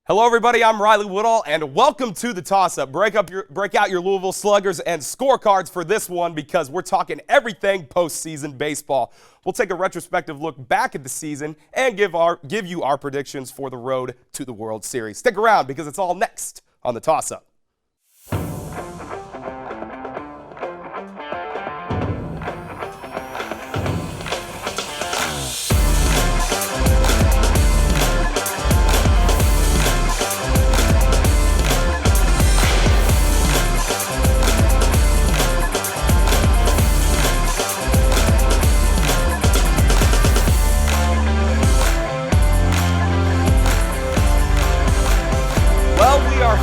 Hello, everybody. I'm Riley Woodall, and welcome to the Toss-Up. Break out your Louisville Sluggers and scorecards for this one because we're talking everything postseason baseball. We'll take a retrospective look back at the season and give you our predictions for the road to the World Series. Stick around because it's all next on the Toss-Up.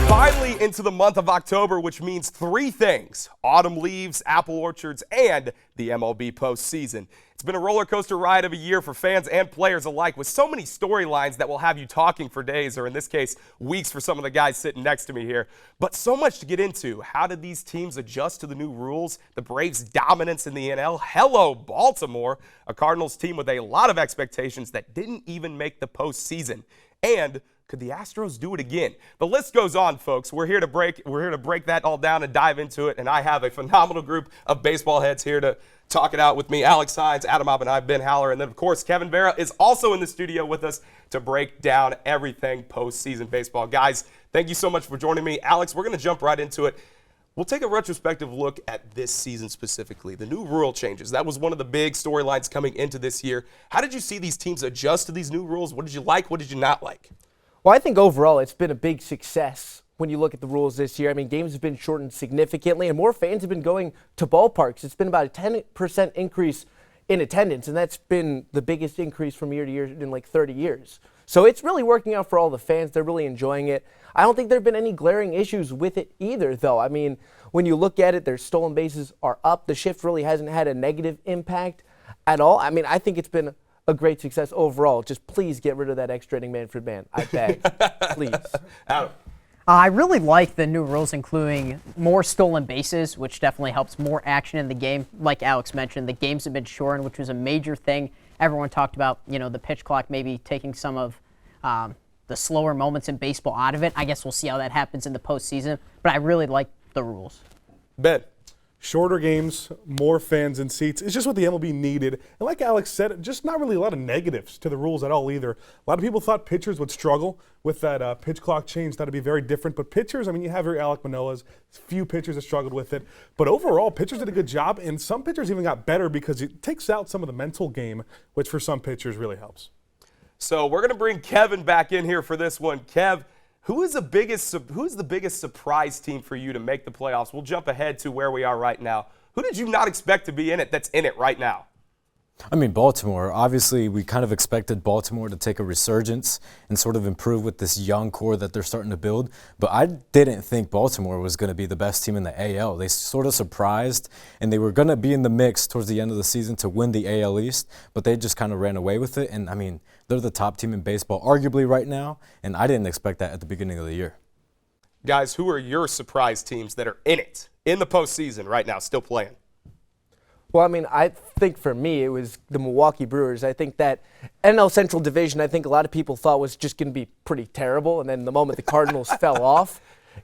Finally into the month of October, which means three things: autumn leaves, apple orchards, and the MLB postseason. It's been a roller coaster ride of a year for fans and players alike, with so many storylines that will have you talking for days, or in this case, weeks for some of the guys sitting next to me here. But so much to get into. How did these teams adjust to the new rules? The Braves' dominance in the NL. Hello, Baltimore, a Cardinals team with a lot of expectations that didn't even make the postseason. And could the Astros do it again? The list goes on, folks. We're here to break that all down and dive into it. And I have a phenomenal group of baseball heads here to talk it out with me. Alex Hynes, Adam Oppenheim, Ben Haller, and then, of course, Kevin Vera is also in the studio with us to break down everything postseason baseball. Guys, thank you so much for joining me. Alex, we're going to jump right into it. We'll take a retrospective look at this season specifically. The new rule changes. That was one of the big storylines coming into this year. How did you see these teams adjust to these new rules? What did you like? What did you not like? Well, I think overall it's been a big success when you look at the rules this year. I mean, games have been shortened significantly, and more fans have been going to ballparks. It's been about a 10% increase in attendance, and that's been the biggest increase from year to year in like 30 years. So it's really working out for all the fans. They're really enjoying it. I don't think there have been any glaring issues with it either, though. I mean, when you look at it, their stolen bases are up. The shift really hasn't had a negative impact at all. I mean, I think it's been a great success overall. Just please get rid of that extra inning Manfred man. I beg. Please. Adam. I really like the new rules, including more stolen bases, which definitely helps more action in the game. Like Alex mentioned, the games have been shortened, which was a major thing. Everyone talked about, the pitch clock maybe taking some of the slower moments in baseball out of it. I guess we'll see how that happens in the postseason, but I really like the rules. Ben. Shorter games, more fans and seats. It's just what the MLB needed. And like Alex said, just not really a lot of negatives to the rules at all either. A lot of people thought pitchers would struggle with that pitch clock change. That would be very different. But pitchers, I mean, you have your Alek Manoahs. Few pitchers have struggled with it. But overall, pitchers did a good job. And some pitchers even got better because it takes out some of the mental game, which for some pitchers really helps. So we're going to bring Kevin back in here for this one. Kev, who's the biggest surprise team for you to make the playoffs? We'll jump ahead to where we are right now. Who did you not expect to be in it that's in it right now? I mean, Baltimore. Obviously, we kind of expected Baltimore to take a resurgence and sort of improve with this young core that they're starting to build. But I didn't think Baltimore was going to be the best team in the AL. They sort of surprised, and they were going to be in the mix towards the end of the season to win the AL East, but they just kind of ran away with it. And, I mean, they're the top team in baseball, arguably right now, and I didn't expect that at the beginning of the year. Guys, who are your surprise teams that are in it, in the postseason right now, still playing? Well, I mean, I think for me it was the Milwaukee Brewers. I think that NL Central Division, I think a lot of people thought was just going to be pretty terrible, and then the moment the Cardinals fell off,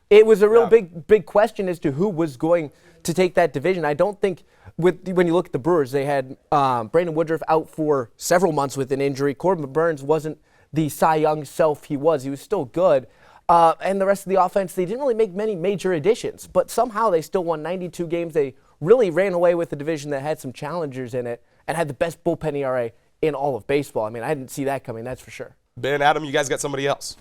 it was a real big question as to who was going to take that division. I don't think when you look at the Brewers, they had Brandon Woodruff out for several months with an injury. Corbin Burns wasn't the Cy Young self he was. He was still good. And the rest of the offense, they didn't really make many major additions, but somehow they still won 92 games. They really ran away with a division that had some challengers in it and had the best bullpen ERA in all of baseball. I mean, I didn't see that coming, that's for sure. Ben, Adam, you guys got somebody else?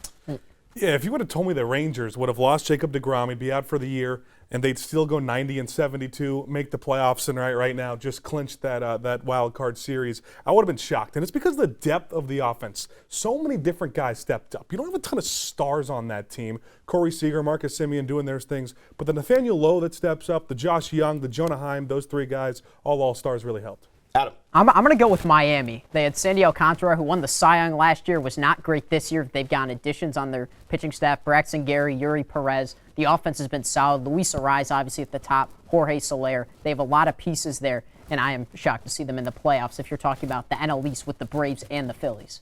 Yeah, if you would have told me the Rangers would have lost Jacob deGrom, he'd be out for the year, and they'd still go 90-72, make the playoffs, and right now just clinch that wild card series, I would have been shocked. And it's because of the depth of the offense. So many different guys stepped up. You don't have a ton of stars on that team. Corey Seager, Marcus Semien doing their things, but the Nathaniel Lowe that steps up, the Josh Young, the Jonah Heim, those three guys, all stars really helped. Adam. I'm going to go with Miami. They had Sandy Alcantara, who won the Cy Young last year, was not great this year. They've gotten additions on their pitching staff. Braxton Gary, Yuri Perez. The offense has been solid. Luis Arraez, obviously, at the top. Jorge Soler. They have a lot of pieces there, and I am shocked to see them in the playoffs if you're talking about the NL East with the Braves and the Phillies.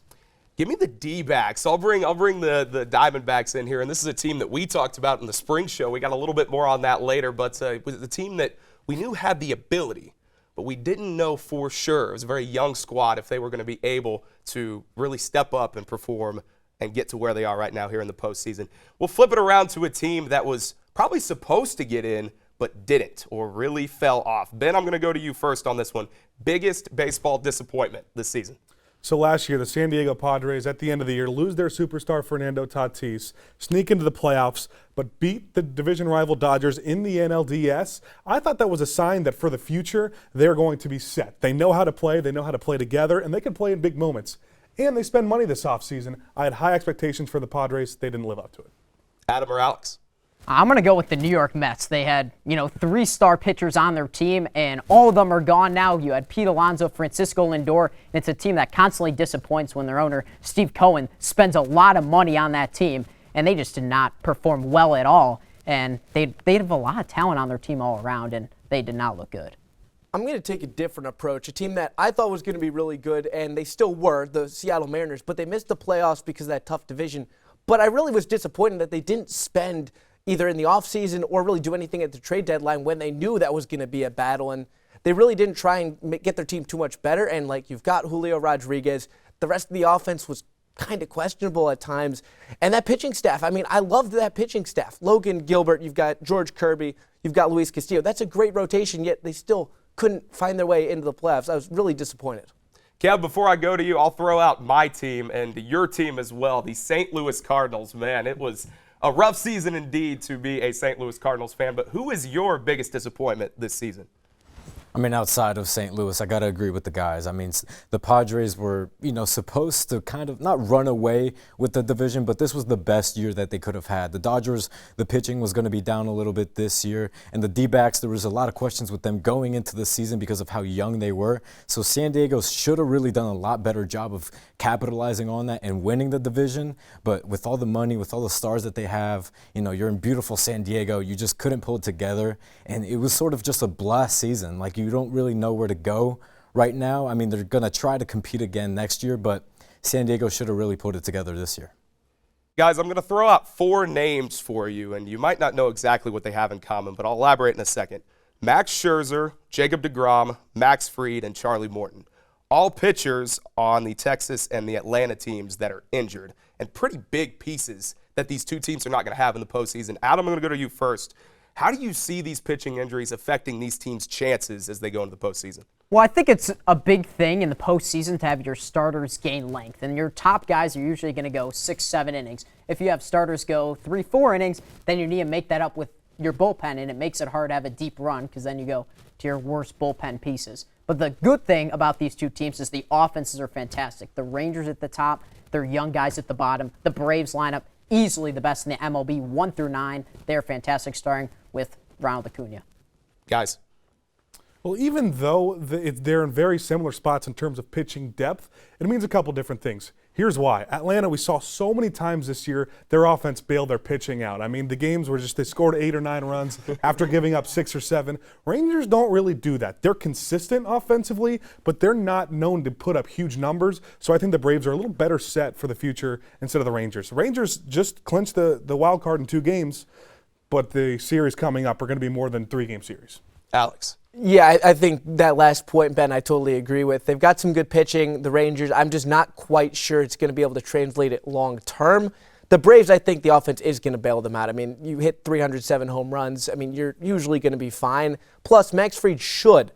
Give me the D-backs. I'll bring the Diamondbacks in here, and this is a team that we talked about in the spring show. We got a little bit more on that later, but it was the team that we knew had the ability, but we didn't know for sure. It was a very young squad if they were going to be able to really step up and perform and get to where they are right now here in the postseason. We'll flip it around to a team that was probably supposed to get in but didn't or really fell off. Ben, I'm going to go to you first on this one. Biggest baseball disappointment this season? So last year, the San Diego Padres, at the end of the year, lose their superstar Fernando Tatis, sneak into the playoffs, but beat the division rival Dodgers in the NLDS. I thought that was a sign that for the future, they're going to be set. They know how to play together, and they can play in big moments. And they spend money this offseason. I had high expectations for the Padres. They didn't live up to it. Adam or Alex? I'm going to go with the New York Mets. They had, 3-star pitchers on their team, and all of them are gone now. You had Pete Alonso, Francisco Lindor, and it's a team that constantly disappoints when their owner, Steve Cohen, spends a lot of money on that team, and they just did not perform well at all. And they have a lot of talent on their team all around, and they did not look good. I'm going to take a different approach. A team that I thought was going to be really good, and they still were, the Seattle Mariners, but they missed the playoffs because of that tough division. But I really was disappointed that they didn't spend either in the offseason or really do anything at the trade deadline when they knew that was going to be a battle. And they really didn't try and get their team too much better. And, you've got Julio Rodriguez. The rest of the offense was kind of questionable at times. And that pitching staff, I loved that pitching staff. Logan Gilbert, you've got George Kirby, you've got Luis Castillo. That's a great rotation, yet they still couldn't find their way into the playoffs. I was really disappointed. Kev, before I go to you, I'll throw out my team and your team as well, the St. Louis Cardinals. Man, it was a rough season indeed to be a St. Louis Cardinals fan, but who is your biggest disappointment this season? Outside of St. Louis, I got to agree with the guys. The Padres were, supposed to kind of not run away with the division, but this was the best year that they could have had. The Dodgers, the pitching was going to be down a little bit this year, and the D-backs, there was a lot of questions with them going into the season because of how young they were. So San Diego should have really done a lot better job of capitalizing on that and winning the division. But with all the money, with all the stars that they have, you're in beautiful San Diego, you just couldn't pull it together, and it was sort of just a blah season. You don't really know where to go right now. They're going to try to compete again next year, but San Diego should have really put it together this year. Guys, I'm going to throw out 4 names for you, and you might not know exactly what they have in common, but I'll elaborate in a second. Max Scherzer, Jacob deGrom, Max Fried, and Charlie Morton. All pitchers on the Texas and the Atlanta teams that are injured, and pretty big pieces that these two teams are not going to have in the postseason. Adam, I'm going to go to you first. How do you see these pitching injuries affecting these teams' chances as they go into the postseason? Well, I think it's a big thing in the postseason to have your starters gain length. And your top guys are usually going to go 6-7 innings. If you have starters go 3-4 innings, then you need to make that up with your bullpen, and it makes it hard to have a deep run because then you go to your worst bullpen pieces. But the good thing about these two teams is the offenses are fantastic. The Rangers at the top, their young guys at the bottom. The Braves lineup, easily the best in the MLB, 1 through 9. They're fantastic, starting with Ronald Acuna. Guys. Well, even though they're in very similar spots in terms of pitching depth, it means a couple different things. Here's why. Atlanta, we saw so many times this year, their offense bailed their pitching out. The games were just, they scored 8 or 9 runs after giving up 6 or 7. Rangers don't really do that. They're consistent offensively, but they're not known to put up huge numbers. So I think the Braves are a little better set for the future instead of the Rangers. The Rangers just clinched the wild card in 2 games, but the series coming up are going to be more than 3-game series. Alex. Yeah, I think that last point, Ben, I totally agree with. They've got some good pitching, the Rangers. I'm just not quite sure it's going to be able to translate it long term. The Braves, I think the offense is going to bail them out. You hit 307 home runs. You're usually going to be fine. Plus, Max Fried should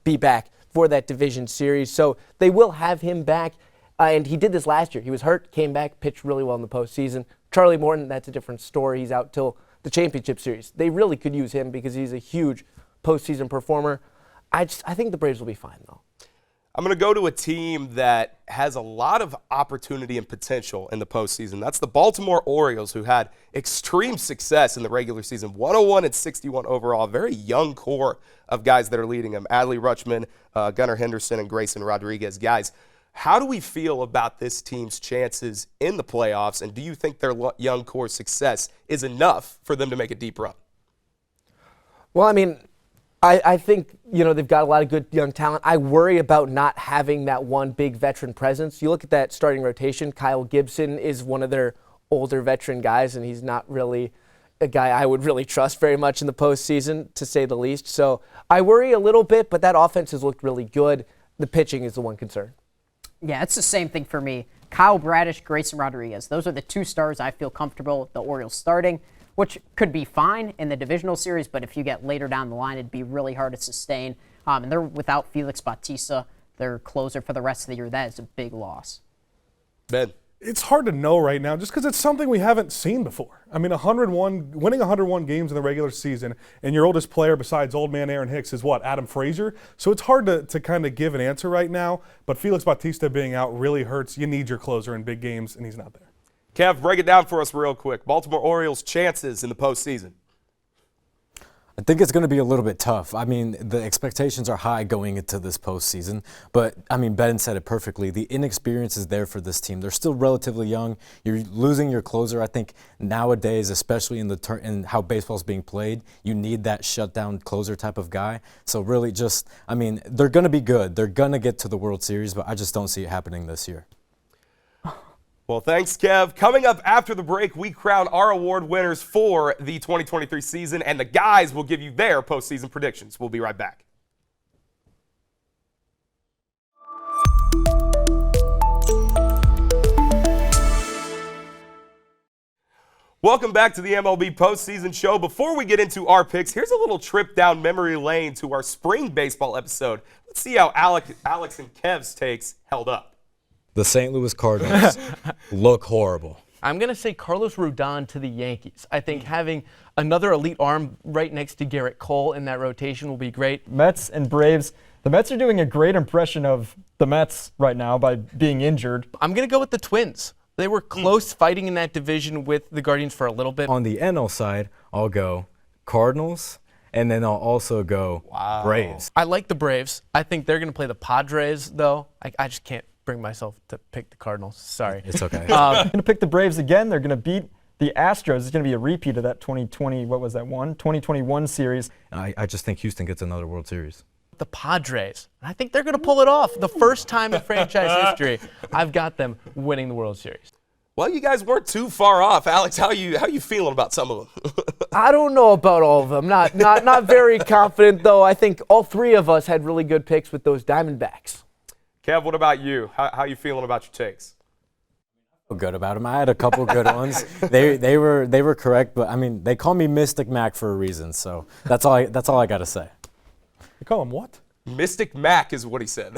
be back for that division series. So they will have him back. And he did this last year. He was hurt, came back, pitched really well in the postseason. Charlie Morton, that's a different story. He's out till the championship series. They really could use him because he's a huge postseason performer. I think the Braves will be fine, though. I'm going to go to a team that has a lot of opportunity and potential in the postseason. That's the Baltimore Orioles, who had extreme success in the regular season, 101 and 61 overall. A very young core of guys that are leading them. Adley Rutschman, Gunnar Henderson, and Grayson Rodriguez. Guys, how do we feel about this team's chances in the playoffs, and do you think their young core success is enough for them to make a deep run? Well, I think, they've got a lot of good young talent. I worry about not having that one big veteran presence. You look at that starting rotation, Kyle Gibson is one of their older veteran guys, and he's not really a guy I would really trust very much in the postseason, to say the least. So I worry a little bit, but that offense has looked really good. The pitching is the one concern. Yeah, it's the same thing for me. Kyle Bradish, Grayson Rodriguez. Those are the two stars I feel comfortable the Orioles starting, which could be fine in the divisional series, but if you get later down the line, it'd be really hard to sustain. And they're without Felix Bautista, their closer for the rest of the year. That is a big loss. Ben. It's hard to know right now just because it's something we haven't seen before. I mean, winning 101 games in the regular season, and your oldest player besides old man Aaron Hicks is what, Adam Frazier? So it's hard to kind of give an answer right now, but Felix Bautista being out really hurts. You need your closer in big games, and he's not there. Kev, break it down for us real quick. Baltimore Orioles' chances in the postseason. I think it's going to be a little bit tough. I mean, the expectations are high going into this postseason, but I mean, Ben said it perfectly. The inexperience is there for this team. They're still relatively young. You're losing your closer. I think nowadays, especially in how baseball's being played, you need that shutdown closer type of guy. So really they're going to be good. They're going to get to the World Series, but I just don't see it happening this year. Well, thanks, Kev. Coming up after the break, we crown our award winners for the 2023 season, and the guys will give you their postseason predictions. We'll be right back. Welcome back to the MLB Postseason Show. Before we get into our picks, here's a little trip down memory lane to our spring baseball episode. Let's see how Alex and Kev's takes held up. The St. Louis Cardinals look horrible. I'm going to say Carlos Rodon to the Yankees. I think having another elite arm right next to Garrett Cole in that rotation will be great. Mets and Braves. The Mets are doing a great impression of the Mets right now by being injured. I'm going to go with the Twins. They were close fighting in that division with the Guardians for a little bit. On the NL side, I'll go Cardinals, and then I'll also go Braves. I like the Braves. I think they're going to play the Padres, though. I just can't bring myself to pick the Cardinals. Sorry. It's okay. I'm going to pick the Braves again. They're going to beat the Astros. It's going to be a repeat of that 2021 series. I just think Houston gets another World Series. The Padres. I think they're going to pull it off. The first time in franchise history, I've got them winning the World Series. Well, you guys weren't too far off. Alex, how you feeling about some of them? I don't know about all of them. Not very confident, though. I think all three of us had really good picks with those Diamondbacks. Kev, what about you? How you feeling about your takes? I feel good about them. I had a couple good ones. They were correct, but I mean, they call me Mystic Mac for a reason, so that's all I got to say. You call him what? Mystic Mac is what he said.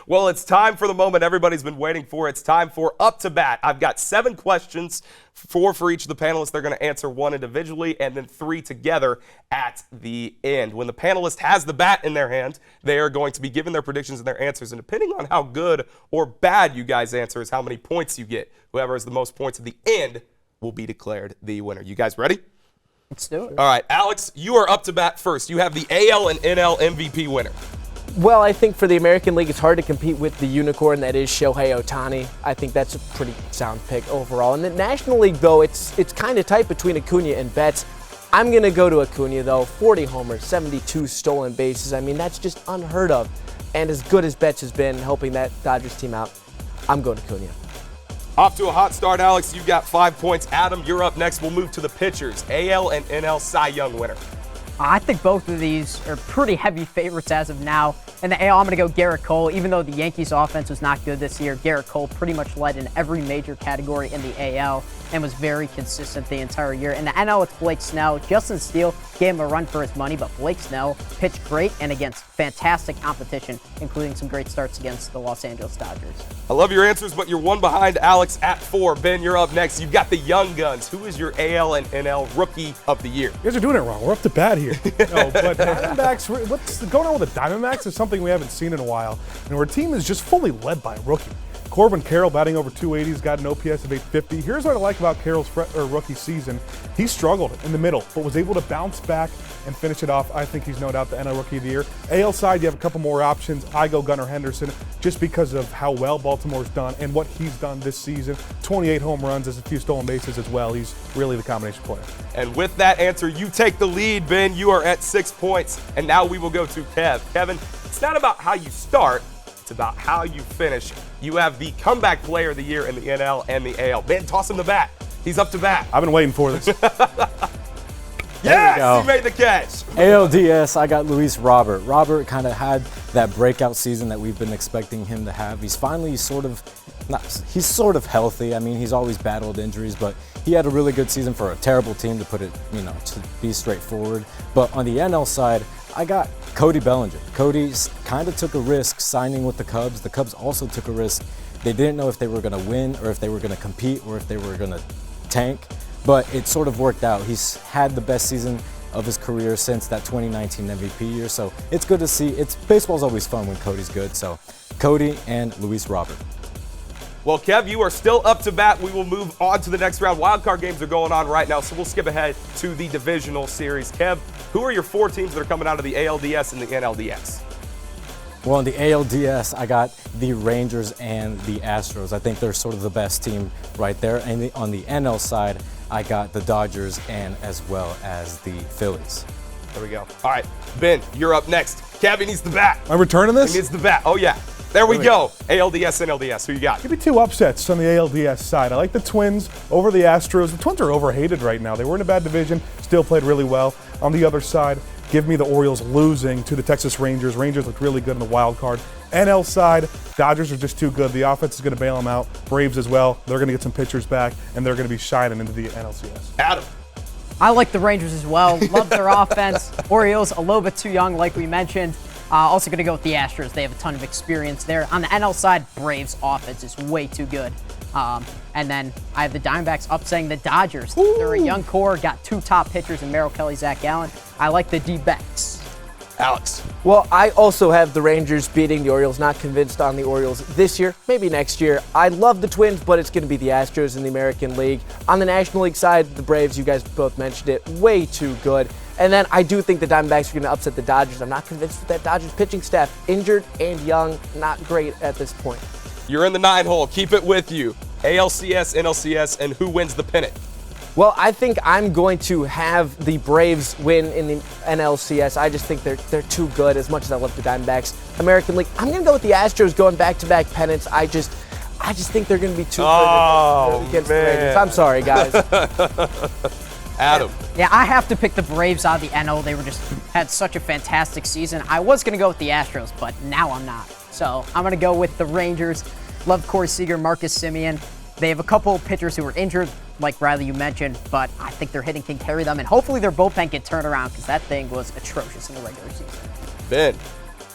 Well, it's time for the moment everybody's been waiting for. It's time for Up to Bat. I've got 7 questions, 4 for each of the panelists. They're going to answer 1 individually and then 3 together at the end. When the panelist has the bat in their hand, they are going to be given their predictions and their answers. And depending on how good or bad you guys answer is how many points you get. Whoever has the most points at the end will be declared the winner. You guys ready? Let's do it. All right, Alex, you are up to bat first. You have the AL and NL MVP winner. Well, I think for the American League, it's hard to compete with the unicorn that is Shohei Ohtani. I think that's a pretty sound pick overall. In the National League, though, it's kind of tight between Acuna and Betts. I'm going to go to Acuna, though. 40 homers, 72 stolen bases. I mean, that's just unheard of. And as good as Betts has been helping that Dodgers team out, I'm going to Acuna. Off to a hot start, Alex. You've got 5 points. Adam, you're up next. We'll move to the pitchers. AL and NL Cy Young winner. I think both of these are pretty heavy favorites as of now. In the AL, I'm going to go Garrett Cole. Even though the Yankees' offense was not good this year, Garrett Cole pretty much led in every major category in the AL and was very consistent the entire year. In the NL, it's Blake Snell. Justin Steele gave him a run for his money, but Blake Snell pitched great and against fantastic competition, including some great starts against the Los Angeles Dodgers. I love your answers, but you're one behind Alex at 4. Ben, you're up next. You've got the Young Guns. Who is your AL and NL Rookie of the Year? You guys are doing it wrong. We're up to bat here. No, but Diamondbacks, what's going on with the Diamondbacks is something we haven't seen in a while. And our team is just fully led by a rookie. Corbin Carroll batting over 280. He's got an OPS of 850. Here's what I like about Carroll's rookie season. He struggled in the middle, but was able to bounce back and finish it off. I think he's no doubt the NL Rookie of the Year. AL side, you have a couple more options. I go Gunnar Henderson just because of how well Baltimore's done and what he's done this season. 28 home runs, there's a few stolen bases as well. He's really the combination player. And with that answer, you take the lead, Ben. You are at 6 points. And now we will go to Kev. Kevin, it's not about how you start, it's about how you finish. You have the comeback player of the year in the NL and the AL. Ben, toss him the bat. He's up to bat. I've been waiting for this. Yes, he made the catch. ALDS, I got Luis Robert. Robert kind of had that breakout season that we've been expecting him to have. He's finally sort of healthy. I mean, he's always battled injuries, but he had a really good season for a terrible team, to put it, to be straightforward. But on the NL side, I got Cody Bellinger. Cody kind of took a risk signing with the Cubs. The Cubs also took a risk. They didn't know if they were going to win or if they were going to compete or if they were going to tank. But it sort of worked out. He's had the best season of his career since that 2019 MVP year. So it's good to see. Baseball's always fun when Cody's good. So Cody and Luis Robert. Well, Kev, you are still up to bat. We will move on to the next round. Wildcard games are going on right now, so we'll skip ahead to the divisional series. Kev, who are your 4 teams that are coming out of the ALDS and the NLDS? Well, in the ALDS, I got the Rangers and the Astros. I think they're sort of the best team right there. And on the NL side, I got the Dodgers and as well as the Phillies. There we go. All right, Ben, you're up next. Kev, he needs the bat. I'm returning this? He needs the bat. Oh, yeah. There we go. ALDS, NLDS. Who you got? Give me 2 upsets on the ALDS side. I like the Twins over the Astros. The Twins are overhated right now. They were in a bad division, still played really well. On the other side, give me the Orioles losing to the Texas Rangers. Rangers looked really good in the wild card. NL side, Dodgers are just too good. The offense is going to bail them out. Braves as well. They're going to get some pitchers back, and they're going to be shining into the NLCS. Adam. I like the Rangers as well. Love their offense. Orioles, a little bit too young, like we mentioned. Also going to go with the Astros. They have a ton of experience there. On the NL side, Braves offense is way too good. And then I have the Diamondbacks upsetting the Dodgers. Ooh. They're a young core, got 2 top pitchers in Merrill Kelly, Zach Gallen. I like the D-backs. Alex. Well, I also have the Rangers beating the Orioles. Not convinced on the Orioles this year, maybe next year. I love the Twins, but it's going to be the Astros in the American League. On the National League side, the Braves, you guys both mentioned it, way too good. And then I do think the Diamondbacks are going to upset the Dodgers. I'm not convinced with that Dodgers pitching staff. Injured and young, not great at this point. You're in the 9 hole. Keep it with you. ALCS, NLCS, and who wins the pennant? Well, I think I'm going to have the Braves win in the NLCS. I just think they're too good, as much as I love the Diamondbacks. American League, I'm going to go with the Astros going back-to-back pennants. I just think they're going to be too good against the Rangers. I'm sorry, guys. Adam. Yeah, I have to pick the Braves out of the NL. They had such a fantastic season. I was going to go with the Astros, but now I'm not. So I'm going to go with the Rangers. Love Corey Seager, Marcus Semien. They have a couple pitchers who were injured, like Riley you mentioned, but I think their hitting can carry them, and hopefully their bullpen can turn around because that thing was atrocious in the regular season. Ben.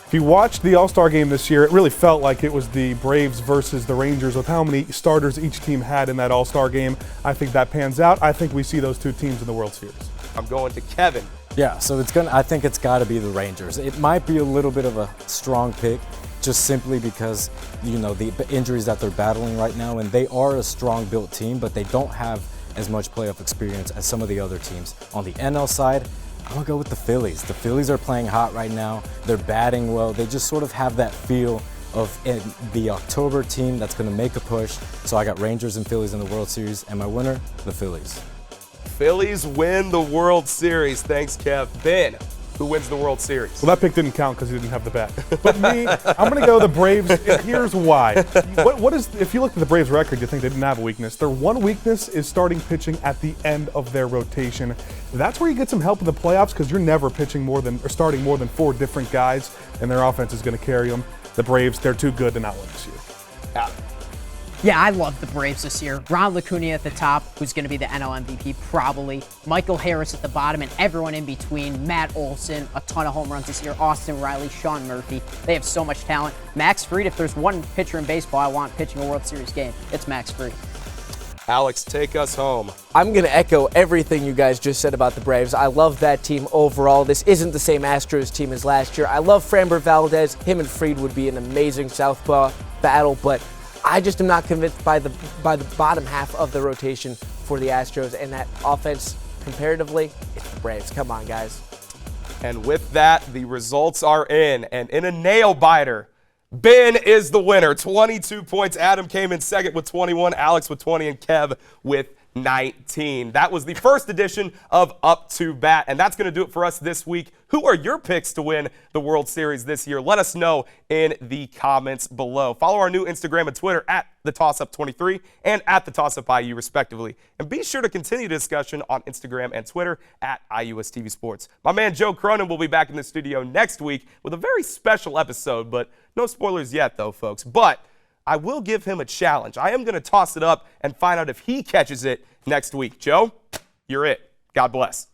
If you watched the All-Star game this year, it really felt like it was the Braves versus the Rangers with how many starters each team had in that All-Star game. I think that pans out. I think we see those 2 teams in the World Series. I'm going to Kevin. Yeah, so I think it's got to be the Rangers. It might be a little bit of a strong pick, just simply because, the injuries that they're battling right now, and they are a strong-built team, but they don't have as much playoff experience as some of the other teams. On the NL side, I'm going to go with the Phillies. The Phillies are playing hot right now. They're batting well. They just sort of have that feel of the October team that's going to make a push. So I got Rangers and Phillies in the World Series, and my winner, the Phillies. Phillies win the World Series. Thanks, Kev. Ben, who wins the World Series? Well, that pick didn't count because he didn't have the bat. But me, I'm going to go the Braves. And here's why. What is? If you look at the Braves' record, you think they didn't have a weakness. Their one weakness is starting pitching at the end of their rotation. That's where you get some help in the playoffs because you're never starting more than 4 different guys, and their offense is going to carry them. The Braves, they're too good to not win this year. Adam. Yeah, I love the Braves this year. Ron Acuna at the top, who's going to be the NL MVP probably. Michael Harris at the bottom, and everyone in between. Matt Olson, a ton of home runs this year. Austin Riley, Sean Murphy. They have so much talent. Max Fried, if there's one pitcher in baseball I want pitching a World Series game, it's Max Fried. Alex, take us home. I'm going to echo everything you guys just said about the Braves. I love that team overall. This isn't the same Astros team as last year. I love Framber Valdez. Him and Fried would be an amazing southpaw battle, but I just am not convinced by the bottom half of the rotation for the Astros, and that offense comparatively, it's the Braves. Come on, guys. And with that, the results are in. And in a nail biter, Ben is the winner. 22 points. Adam came in second with 21, Alex with 20, and Kev with 19. That was the first edition of Up to Bat, and that's going to do it for us this week. Who are your picks to win the World Series this year? Let us know in the comments below. Follow our new Instagram and Twitter at TheTossUp23 and at TheTossUpIU, respectively. And be sure to continue the discussion on Instagram and Twitter at IUSTV Sports. My man Joe Cronin will be back in the studio next week with a very special episode, but no spoilers yet, though, folks. But I will give him a challenge. I am going to toss it up and find out if he catches it next week. Joe, you're it. God bless.